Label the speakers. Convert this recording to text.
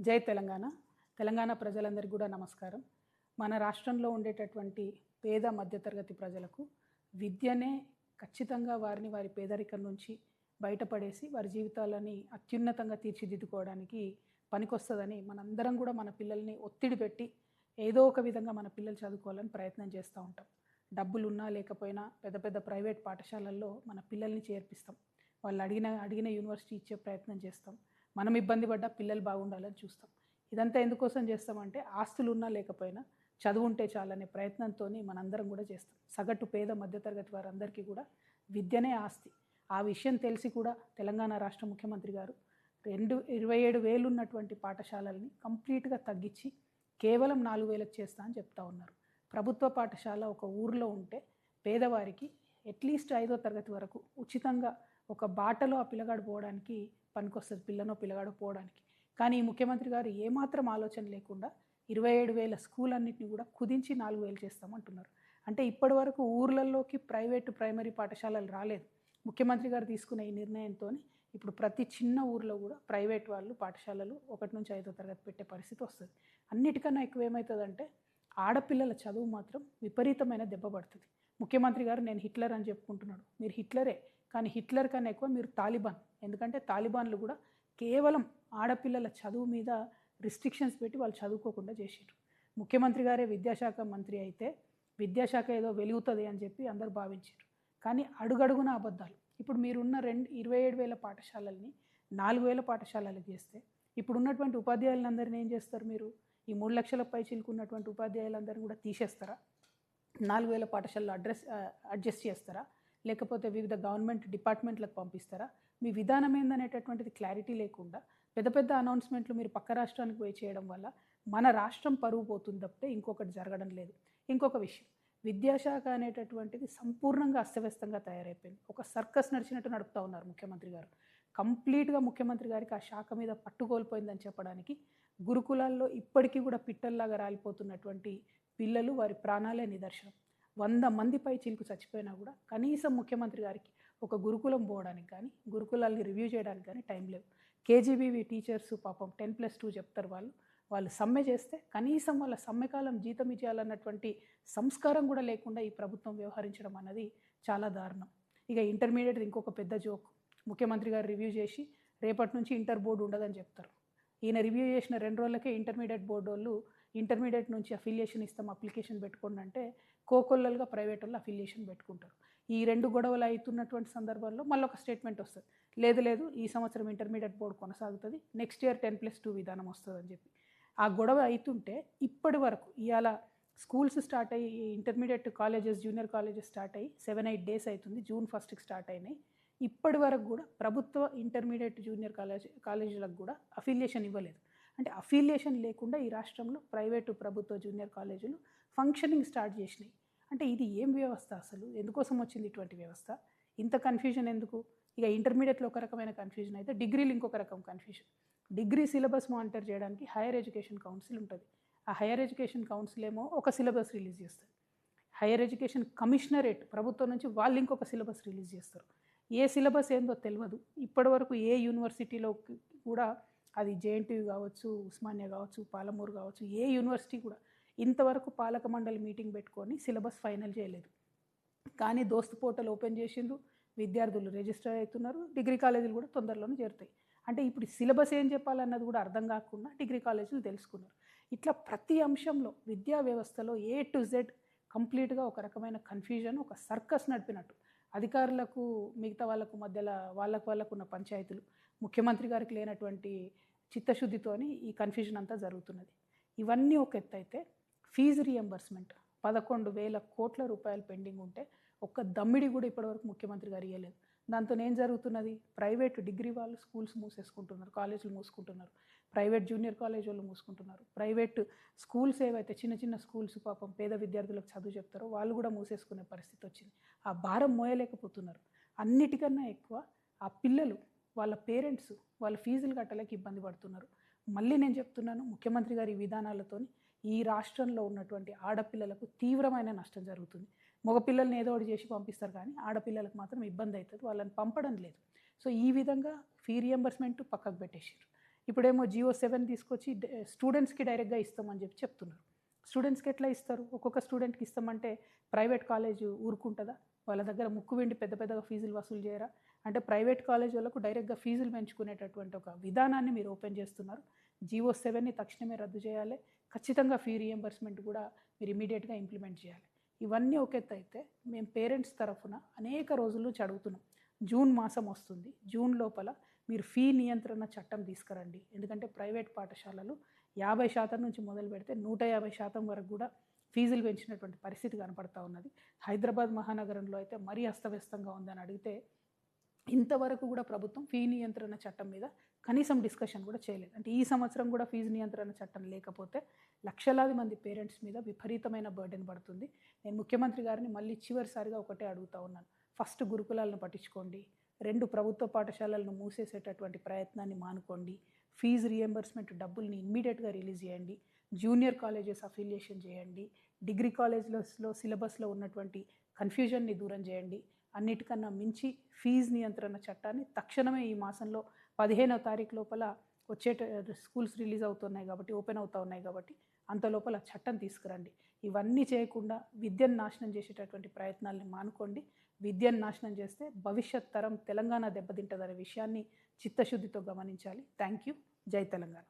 Speaker 1: జై తెలంగాణ. తెలంగాణ ప్రజలందరికీ కూడా నమస్కారం. మన రాష్ట్రంలో ఉండేటటువంటి పేద మధ్యతరగతి ప్రజలకు విద్యనే ఖచ్చితంగా వారిని వారి పేదరికం నుంచి బయటపడేసి వారి జీవితాలని అత్యున్నతంగా తీర్చిదిద్దుకోవడానికి పనికొస్తుందని మనందరం కూడా మన పిల్లల్ని ఒత్తిడి పెట్టి ఏదో ఒక విధంగా మన పిల్లలు చదువుకోవాలని ప్రయత్నం చేస్తూ ఉంటాం. డబ్బులు ఉన్నా లేకపోయినా పెద్ద పెద్ద ప్రైవేట్ పాఠశాలల్లో మన పిల్లల్ని చేర్పిస్తాం. వాళ్ళు అడిగిన యూనివర్సిటీ ఇచ్చే ప్రయత్నం చేస్తాం. మనం ఇబ్బంది పడ్డా పిల్లలు బాగుండాలని చూస్తాం. ఇదంతా ఎందుకోసం చేస్తామంటే ఆస్తులు ఉన్నా లేకపోయినా చదువు ఉంటే చాలనే ప్రయత్నంతో మనందరం కూడా చేస్తాం. సగటు పేద మధ్యతరగతి వారందరికీ కూడా విద్యనే ఆస్తి. ఆ విషయం తెలిసి కూడా తెలంగాణ రాష్ట్ర ముఖ్యమంత్రి గారు 27,000 ఉన్నటువంటి పాఠశాలల్ని కంప్లీట్గా తగ్గించి కేవలం 4,000కి చేస్తా అని చెప్తా ఉన్నారు. ప్రభుత్వ పాఠశాల ఒక ఊరిలో ఉంటే పేదవారికి అట్లీస్ట్ 5వ తరగతి వరకు ఉచితంగా ఒక బాటలో ఆ పిల్లగాడు పోవడానికి పనికొస్తుంది, పిల్లగాడు పోవడానికి. కానీ ఈ ముఖ్యమంత్రి గారు ఏమాత్రం ఆలోచన లేకుండా 27,000 స్కూల్ అన్నింటినీ కూడా కుదించి 4,000 చేస్తామంటున్నారు. అంటే ఇప్పటి వరకు ఊర్లలోకి ప్రైవేటు ప్రైమరీ పాఠశాలలు రాలేదు. ముఖ్యమంత్రి గారు తీసుకున్న ఈ నిర్ణయంతో ఇప్పుడు ప్రతి చిన్న ఊర్లో కూడా ప్రైవేట్ వాళ్ళు పాఠశాలలు 1 నుంచి 5వ తరగతి పెట్టే పరిస్థితి వస్తుంది. అన్నిటికన్నా ఎక్కువ ఏమవుతుందంటే ఆడపిల్లల చదువు మాత్రం విపరీతమైన దెబ్బ పడుతుంది. ముఖ్యమంత్రి గారు నేను హిట్లర్ అని చెప్పుకుంటున్నాడు. మీరు హిట్లరే, కానీ హిట్లర్ కన్నా ఎక్కువ మీరు తాలిబాన్. ఎందుకంటే తాలిబాన్లు కూడా కేవలం ఆడపిల్లల చదువు మీద రిస్ట్రిక్షన్స్ పెట్టి వాళ్ళు చదువుకోకుండా చేసారు. ముఖ్యమంత్రి గారే విద్యాశాఖ మంత్రి అయితే విద్యాశాఖ ఏదో వెలుగుతుంది అని చెప్పి అందరూ భావించారు. కానీ అడుగడుగున అబద్ధాలు. ఇప్పుడు మీరున్న 27,000 పాఠశాలల్ని 4,000 పాఠశాలలకు చేస్తే ఇప్పుడు ఉన్నటువంటి ఉపాధ్యాయులందరినీ ఏం చేస్తారు? మీరు ఈ 3 లక్షల పై చిలుకున్నటువంటి ఉపాధ్యాయులందరినీ కూడా తీసేస్తారా? 4,000 పాఠశాలలో అడ్జస్ట్ చేస్తారా? లేకపోతే వివిధ గవర్నమెంట్ డిపార్ట్మెంట్లకు పంపిస్తారా? మీ విధానం ఏందనేటటువంటిది క్లారిటీ లేకుండా పెద్ద పెద్ద అనౌన్స్మెంట్లు మీరు పక్క రాష్ట్రానికి పోయి చేయడం వల్ల మన రాష్ట్రం పరువు పోతుంది తప్పితే ఇంకొకటి జరగడం లేదు. ఇంకొక విషయం, విద్యాశాఖ అనేటటువంటిది సంపూర్ణంగా అస్తవ్యస్తంగా తయారైపోయింది. ఒక సర్కస్ నడిచినట్టు నడుపుతూ ఉన్నారు ముఖ్యమంత్రి గారు. కంప్లీట్గా ముఖ్యమంత్రి గారికి ఆ శాఖ మీద పట్టుకోల్పోయిందని చెప్పడానికి గురుకులాల్లో ఇప్పటికీ కూడా పిట్టల్లాగా రాలిపోతున్నటువంటి పిల్లలు, వారి ప్రాణాలే నిదర్శనం. 100 మంది పై చిలుకు చచ్చిపోయినా కూడా కనీసం ముఖ్యమంత్రి గారికి ఒక గురుకులం పోవడానికి కానీ గురుకులాల్ని రివ్యూ చేయడానికి కానీ టైం లేవు. కేజీబీవీ టీచర్స్ పాపం 10+2 చెప్తారు. వాళ్ళు సమ్మె చేస్తే కనీసం వాళ్ళ సమ్మెకాలం జీతం ఇచ్చేయాలన్నటువంటి సంస్కారం కూడా లేకుండా ఈ ప్రభుత్వం వ్యవహరించడం అన్నది చాలా దారుణం. ఇక ఇంటర్మీడియట్ ఇంకొక పెద్ద జోక్. ముఖ్యమంత్రి గారు రివ్యూ చేసి రేపటి నుంచి ఇంటర్ బోర్డు ఉండదని చెప్తారు. ఈయన రివ్యూ చేసిన 2 రోజులకే ఇంటర్మీడియట్ బోర్డు వాళ్ళు ఇంటర్మీడియట్ నుంచి అఫిలియేషన్ ఇస్తాం, అప్లికేషన్ పెట్టుకోండి అంటే కోకొల్లలుగా ప్రైవేట్ వాళ్ళు అఫిలియేషన్ పెట్టుకుంటారు. ఈ 2 గొడవలు అవుతున్నటువంటి సందర్భంలో మళ్ళీ ఒక స్టేట్మెంట్ వస్తుంది, లేదు ఈ సంవత్సరం ఇంటర్మీడియట్ బోర్డు కొనసాగుతుంది, నెక్స్ట్ ఇయర్ 10+2 విధానం వస్తుంది అని చెప్పి. ఆ గొడవ అవుతుంటే ఇప్పటి వరకు ఇవాళ స్కూల్స్ స్టార్ట్ అయ్యి intermediate colleges, junior colleges start అయ్యి 7-8 డేస్ అవుతుంది. జూన్ 1కి స్టార్ట్ అయినాయి. ఇప్పటి వరకు కూడా ప్రభుత్వ ఇంటర్మీడియట్ జూనియర్ కాలేజీలకు కూడా అఫిలియేషన్ ఇవ్వలేదు. అంటే అఫిలియేషన్ లేకుండా ఈ రాష్ట్రంలో ప్రైవేటు ప్రభుత్వ జూనియర్ కాలేజీలు ఫంక్షనింగ్ స్టార్ట్ చేసినాయి. అంటే ఇది ఏం వ్యవస్థ అసలు? ఎందుకోసం వచ్చింది ఇటువంటి వ్యవస్థ? ఇంత కన్ఫ్యూజన్ ఎందుకు? ఇక ఇంటర్మీడియట్లో ఒక రకమైన కన్ఫ్యూజన్ అయితే డిగ్రీలు ఇంకొక రకం కన్ఫ్యూజన్. డిగ్రీ సిలబస్ మానిటర్ చేయడానికి హైయర్ ఎడ్యుకేషన్ కౌన్సిల్ ఉంటుంది. ఆ హైయర్ ఎడ్యుకేషన్ కౌన్సిల్ ఏమో ఒక సిలబస్ రిలీజ్ చేస్తుంది. హైయర్ ఎడ్యుకేషన్ కమిషనరేట్ ప్రభుత్వం నుంచి వాళ్ళు ఇంకొక సిలబస్ రిలీజ్ చేస్తారు. ఏ సిలబస్ ఏందో తెలియదు. ఇప్పటి వరకు ఏ యూనివర్సిటీలో కూడా, అది జేఎన్టీయూ కావచ్చు, ఉస్మానియా కావచ్చు, పాలమూరు కావచ్చు, ఏ యూనివర్సిటీ కూడా ఇంతవరకు పాలక మండలి మీటింగ్ పెట్టుకొని సిలబస్ ఫైనల్ చేయలేదు. కానీ దోస్తు పోర్టల్ ఓపెన్ చేసిండ్రు, విద్యార్థులు రిజిస్టర్ అవుతున్నారు, డిగ్రీ కాలేజీలు కూడా తొందరలోనే చేరుతాయి. అంటే ఇప్పుడు సిలబస్ ఏం చెప్పాలన్నది కూడా అర్థం కాకుండా డిగ్రీ కాలేజీలు తెలుసుకున్నారు. ఇట్లా ప్రతి అంశంలో విద్యా వ్యవస్థలో A to Z కంప్లీట్గా ఒక రకమైన కన్ఫ్యూజన్, ఒక సర్కస్ నడిపినట్టు. అధికారులకు మిగతా వాళ్ళకు మధ్యలో వాళ్ళకు ఉన్న పంచాయతీలు, ముఖ్యమంత్రి గారికి లేనటువంటి చిత్తశుద్ధితోని ఈ కన్ఫ్యూజన్ అంతా జరుగుతున్నది. ఇవన్నీ ఒక ఎత్తు అయితే ఫీజు రియంబర్స్మెంట్ 11,000 కోట్ల రూపాయలు పెండింగ్ ఉంటే ఒక్క దమ్మిడి కూడా ఇప్పటివరకు ముఖ్యమంత్రి గారు ఇవ్వలేదు. దాంతో ఏం జరుగుతున్నది? ప్రైవేట్ డిగ్రీ వాళ్ళు స్కూల్స్ మూసేసుకుంటున్నారు, కాలేజీలు మూసుకుంటున్నారు, ప్రైవేట్ జూనియర్ కాలేజ్ వాళ్ళు మూసుకుంటున్నారు, ప్రైవేట్ స్కూల్స్ ఏవైతే చిన్న చిన్న స్కూల్స్ పాపం పేద విద్యార్థులకు చదువు చెప్తారో వాళ్ళు కూడా మూసేసుకునే పరిస్థితి వచ్చింది. ఆ భారం మోయలేకపోతున్నారు. అన్నిటికన్నా ఎక్కువ ఆ పిల్లలు, వాళ్ళ పేరెంట్స్ వాళ్ళ ఫీజులు కట్టలేక ఇబ్బంది పడుతున్నారు. మళ్ళీ నేను చెప్తున్నాను, ముఖ్యమంత్రి గారి విధానాలతో ఈ రాష్ట్రంలో ఉన్నటువంటి ఆడపిల్లలకు తీవ్రమైన నష్టం జరుగుతుంది. మగపిల్లల్ని ఏదో ఒకటి చేసి పంపిస్తారు, కానీ ఆడపిల్లలకు మాత్రం ఇబ్బంది అవుతుంది, వాళ్ళని పంపడం లేదు. సో ఈ విధంగా ఫీ రియంబర్స్మెంట్ పక్కకు పెట్టేసారు. ఇప్పుడేమో GO 7 తీసుకొచ్చి స్టూడెంట్స్కి డైరెక్ట్గా ఇస్తామని చెప్తున్నారు. స్టూడెంట్స్కి ఎట్లా ఇస్తారు? ఒక్కొక్క స్టూడెంట్కి ఇస్తామంటే ప్రైవేట్ కాలేజ్ ఊరుకుంటుందా? వాళ్ళ దగ్గర ముక్కు వెండి పెద్ద పెద్దగా ఫీజులు వసూలు చేయరా? అంటే ప్రైవేట్ కాలేజ్ వాళ్ళకు డైరెక్ట్గా ఫీజులు పెంచుకునేటటువంటి ఒక విధానాన్ని మీరు ఓపెన్ చేస్తున్నారు. GO 7ని తక్షణమే రద్దు చేయాలి. ఖచ్చితంగా ఫీ రియంబర్స్మెంట్ కూడా మీరు ఇమీడియట్గా ఇంప్లిమెంట్ చేయాలి. ఇవన్నీ ఒక ఎత్తు అయితే మేము పేరెంట్స్ తరఫున అనేక రోజుల నుంచి అడుగుతున్నాం. జూన్ మాసం వస్తుంది. జూన్ లోపల మీరు ఫీ నియంత్రణ చట్టం తీసుకురండి. ఎందుకంటే ప్రైవేట్ పాఠశాలలు 50% నుంచి మొదలు పెడితే 150% వరకు కూడా ఫీజులు పెంచినటువంటి పరిస్థితి కనపడతా ఉన్నది. హైదరాబాద్ మహానగరంలో అయితే మరీ అస్తవ్యస్తంగా ఉందని అడిగితే ఇంతవరకు కూడా ప్రభుత్వం ఫీ నియంత్రణ చట్టం మీద కనీసం డిస్కషన్ కూడా చేయలేదు. అంటే ఈ సంవత్సరం కూడా ఫీజు నియంత్రణ చట్టం లేకపోతే లక్షలాది మంది పేరెంట్స్ మీద విపరీతమైన బర్డెన్ పడుతుంది. నేను ముఖ్యమంత్రి గారిని మళ్ళీ చివరిసారిగా ఒకటే అడుగుతా ఉన్నాను. ఫస్ట్ గురుకులాలను పట్టించుకోండి. 2 ప్రభుత్వ పాఠశాలలను మూసేసేటటువంటి ప్రయత్నాన్ని మానుకోండి. ఫీజు రియంబర్స్మెంట్ డబ్బుల్ని ఇమ్మీడియట్గా రిలీజ్ చేయండి. జూనియర్ కాలేజెస్ అఫిలియేషన్ చేయండి. డిగ్రీ కాలేజ్లో సిలబస్లో ఉన్నటువంటి కన్ఫ్యూజన్ని దూరం చేయండి. అన్నిటికన్నా మించి ఫీజు నియంత్రణ చట్టాన్ని తక్షణమే ఈ మాసంలో 15వ తారీఖు లోపల స్కూల్స్ రిలీజ్ అవుతున్నాయి కాబట్టి, ఓపెన్ అవుతూ ఉన్నాయి కాబట్టి అంత లోపల చట్టం తీసుకురండి. ఇవన్నీ చేయకుండా విద్యను నాశనం చేసేటటువంటి ప్రయత్నాల్ని మానుకోండి. విద్యను నాశనం చేస్తే భవిష్యత్ తరం తెలంగాణ దెబ్బతింటుందనే విషయాన్ని చిత్తశుద్ధితో గమనించాలి. Thank you. జై తెలంగాణ.